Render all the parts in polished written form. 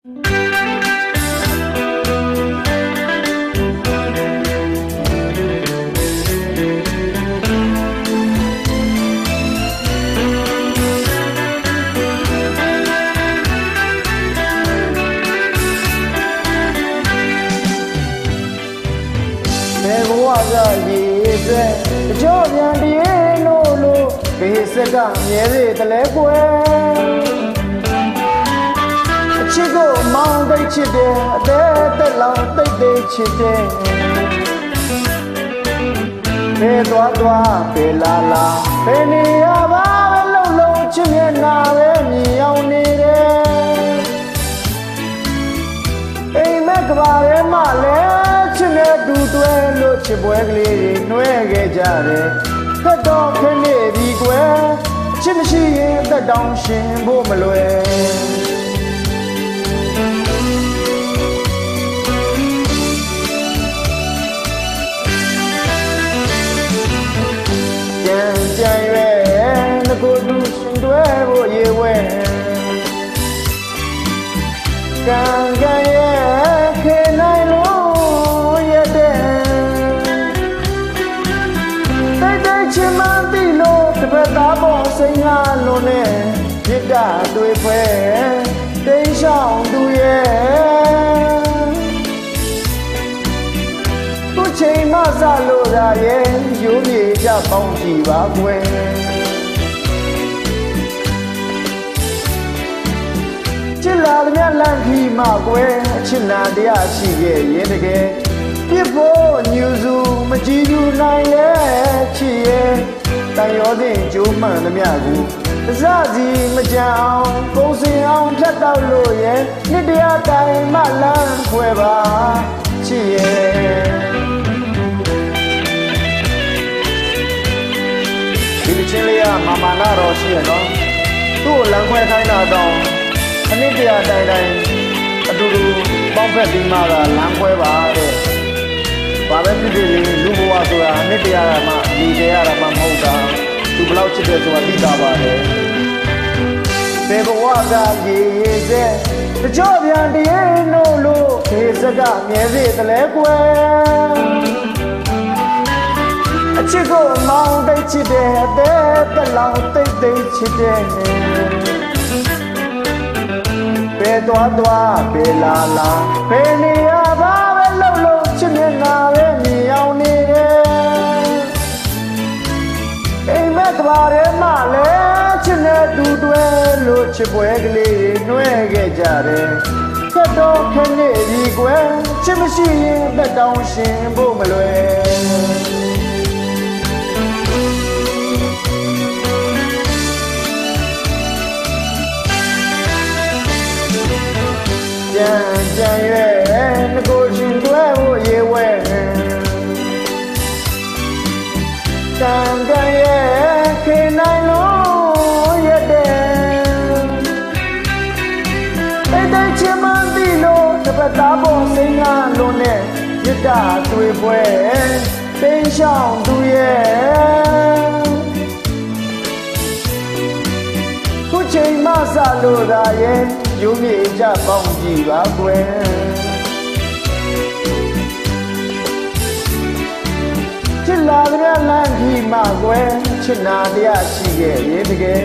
ရေးစဲအကျော်ပြန်တည်းလို့ဘေးစက်ကမြဲစေတလဲကွယ်အချစ်ကိုမောင်းသိချစ်တယ်အသေးသက်လောင်သိသိချစ်တယ်ဘယ်သွားဘယ်လာဘယ်နေရပါပဲလုံးချစ်မျက်နှာပဲမြင်အောင်နေတယ်အိမ်မက်ကဘာရဲမှလဲချစ်နဲ့တူတွဲလို့ချစ်ပွဲကလေးတွေနှွဲခဲ့ကြတယ်ခက်တော့ခက်နေပြီကွယ်ချစ်မရှိရင်သက်တောင်ရှင်ဖို့မလွယ်ကြံရွယ်ငကိုတူရှင်တွဲဖို့ရေဝဲကံရဲ့ခေနိုင်လို့ရတဲ့ချင်မှန်းသိလို့တစ်ဖက်သားပေါ်စိတ်ငါလုံးနဲ့မြစ်တာတွေ့ဖွဲတိမ်ရှောင်းသူရဲ့သူချိန်မှစလို့သာရဲ့ရိုးမြေကြပေါင်းကြည့်ပါကွယ်ချစ်လာတဲ့လန့်ခီမှကွယ်အချစ်နာတရားရှိရဲ့ရင်တကယ်ပြဖို့ညူစုမကြည့်ယူနိုင်လေချစ်ရဲ့တန်ရောတဲ့ကြိုးမှန်သမျှကိုအစစီမကြအောင်ပုံစင်အောင်ဖြတ်တော့လို့ရဲ့နှစ်တရားတိုင်းမှလမ်းခွဲပါချစ်ရဲ့ဒီချင်းလေးကမာနာတော့ရှိရနော်သူ့ကိုလမ်းခွဲခိုင်းတာတော့အနှစ်တရားတိုင်းအတူတူပေါင်းဖက်ပြီးမှသာလမ်းခွဲပါတဲ့ဘာပဲဖြစ်ဖြစ်လူဘဝဆိုတာနှစ်တရားမှဒီတရားမှမဟုတ်တာသူဘလောက်ချစ်တယ်ဆိုတာသိတာပါတယ်ဘယ်ဘဝကရေးစဲတကြော့ပြန်တည်းလို့ခေစကမြဲစေတလဲကွယ်အချစ်ကိုမောင်းသိချစ်တယ်အသေးသက်လောင်သိချစ်တယ်ဘယ်သွားဘယ်လာဘယ်နေရပါပဲလုံးချစ်မျက်နှာပဲမြင်အောင်နေတယ်အိမ်မက်ကဘာရဲမှလဲချစ်နဲ့တူတွဲလို့ချစ်ပွဲကလေးနှွဲခဲ့ကြတယ်ခက်တော့ခက်နေပြီကွယ်ချစ်မရှိရင်သက်တောင်ရှင်ဖို့မလွယ်ကြံရွယ်ငကိုရှင်တွဲဖို့ရေဝဲကံရဲ့ခေနိုင်လို့ရတဲ့တိတ်ချင်မှန်းသိလို့တစ်ဖက်သားပေါ်စိတ်ငါလုံးနဲ့ရစ်တာတွေ့ပွဲတိမ်ရှောင်းသူရဲ့ခုချိန်မှစလို့သာရဲ့ရိုးမြေကြပေါင်းကြည့်ပါကွယ်ချစ်လာတဲ့လမ်းကြီးမှကွယ်ချစ်နာတရားရှိခဲ့ရေတကယ်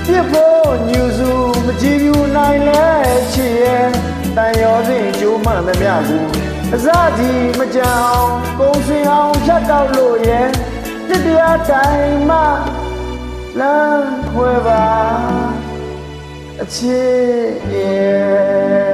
ပြဖို့ညူစုမကြည့်ဘူးနိုင်လဲချစ်ရဲ့တန်ရောစဉ်ကြိုးမှန်သမျှကိုအစကြီးမကြအောင်ကုန်းစင်အောင်ဖြတ်တော့လို့ရဲ့တရားတိုင်းမှလမ်းခွဲပါအချစ်ရဲ့